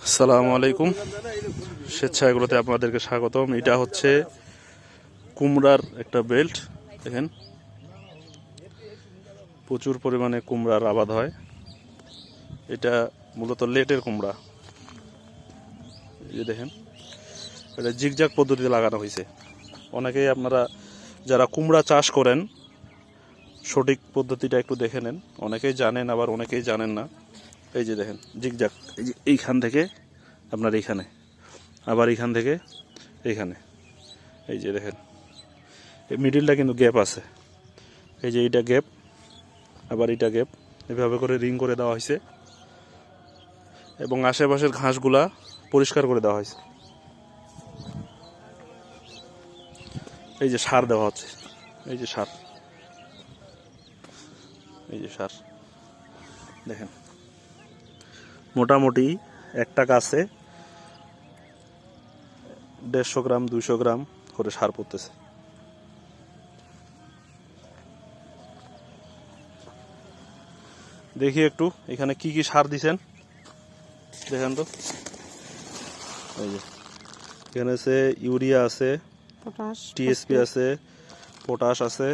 আসসালামু আলাইকুম, স্বেচ্ছাগুলোতে আপনাদেরকে স্বাগতম। এটা হচ্ছে কুমড়ার একটা বেল্ট। দেখেন প্রচুর পরিমাণে কুমড়ার আবাদ হয়। এটা মূলত লেটের কুমড়া। এই যে দেখেন, এটা জিগজাগ পদ্ধতিতে লাগানো হয়েছে। অনেকেই আপনারা যারা কুমড়া চাষ করেন সঠিক পদ্ধতিটা একটু দেখে নেন। অনেকেই জানেন, আবার অনেকেই জানেন না। এই যে দেখেন জিগজাগ, এই যে এইখান থেকে আপনার এইখানে, আবার এইখান থেকে এইখানে, এই যে দেখেন এই মিডিলটা কিন্তু গ্যাপ আছে। এই যে এইটা গ্যাপ, আবার এইটা গ্যাপ, এভাবে করে রিং করে দেওয়া হয়েছে এবং আশেপাশের ঘাসগুলা পরিষ্কার করে দেওয়া হয়েছে। এই যে সার দেওয়া হচ্ছে, এই যে সার, এই যে সার দেখেন, মোটামুটি একটা গাছে 150 গ্রাম 200 গ্রাম করে সার পড়তেছে। দেখি একটু এখানে কি কি সার দিছেন দেখেন তো। এই যে এখানে আছে ইউরিয়া আছে, টিএসপি আছে, পটাশ আছে,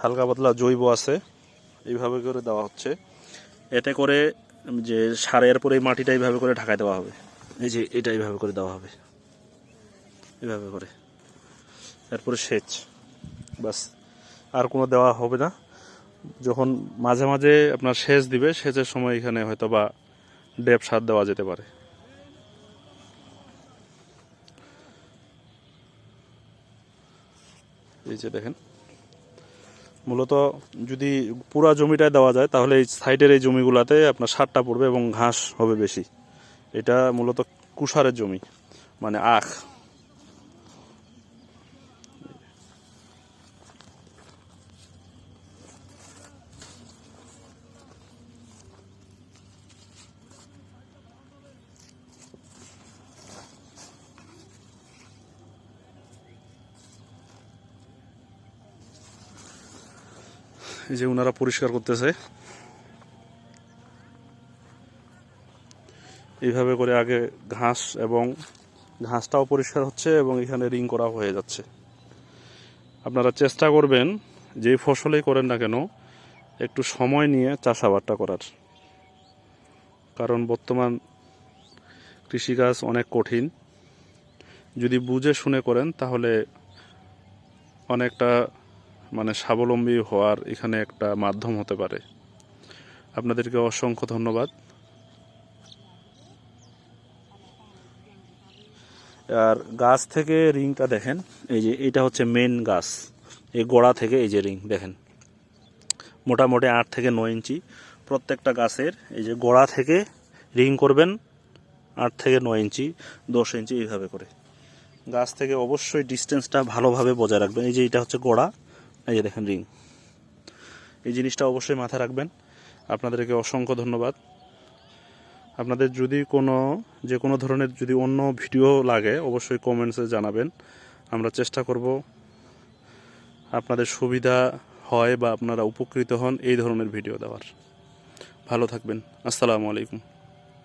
হালকা পাতলা জৈব আছে। এইভাবে করে দেওয়া হচ্ছে। এতে করে যে সারের পরে মাটিটা এইভাবে করে ঢাকায় দেওয়া হবে। এই যে এটা এইভাবে করে দেওয়া হবে, এইভাবে করে। এরপরে সেচ, বাস, আর কোনো দেওয়া হবে না। যখন মাঝে মাঝে আপনার সেচ দিবে, সেচের সময় এখানে হয়তো বা ডেপ সার দেওয়া যেতে পারে। এই যে দেখেন, মূলত যদি পুরা জমিটায় দেওয়া যায় তাহলে এই সাইডের এই জমিগুলাতে আপনার সারটা পড়বে এবং ঘাস হবে বেশি। এটা মূলত কুষারের জমি, মানে আখ। এই যে ওনারা পরিষ্কার করতেছে এইভাবে করে। আগে ঘাস এবং ঘাসটাও পরিষ্কার হচ্ছে এবং এখানে রিং করা হয়ে যাচ্ছে। আপনারা চেষ্টা করবেন যে ফসলেই করেন না কেন একটু সময় নিয়ে চাষাবাদটা করার, কারণ বর্তমান কৃষিকাজ অনেক কঠিন। যদি বুঝে শুনে করেন তাহলে অনেকটা মানে স্বাবলম্বী হওয়ার এখানে একটা মাধ্যম হতে পারে। আপনাদেরকে অসংখ্য ধন্যবাদ। আর গাছ থেকে রিংটা দেখেন, এই যে এটা হচ্ছে মেন গাছ। এই গোড়া থেকে এই যে রিং দেখেন, মোটামুটি 8 থেকে 9 ইঞ্চি প্রত্যেকটা গাছের। এই যে গোড়া থেকে রিং করবেন 8 থেকে 9 ইঞ্চি, 10 ইঞ্চি, এইভাবে করে। গাছ থেকে অবশ্যই ডিস্টেন্সটা ভালোভাবে বজায় রাখবেন। এই যে এটা হচ্ছে গোড়া, এই যে দেখেন রিং। এই জিনিসটা অবশ্যই মাথায় রাখবেন। আপনাদেরকে অসংখ্য ধন্যবাদ। আপনাদের যদি যে কোনো ধরনের যদি অন্য ভিডিও লাগে অবশ্যই কমেন্টসে জানাবেন। আমরা চেষ্টা করব আপনাদের সুবিধা হয় বা আপনারা উপকৃত হন এই ধরনের ভিডিও দেওয়ার। ভালো থাকবেন। আসসালামু আলাইকুম।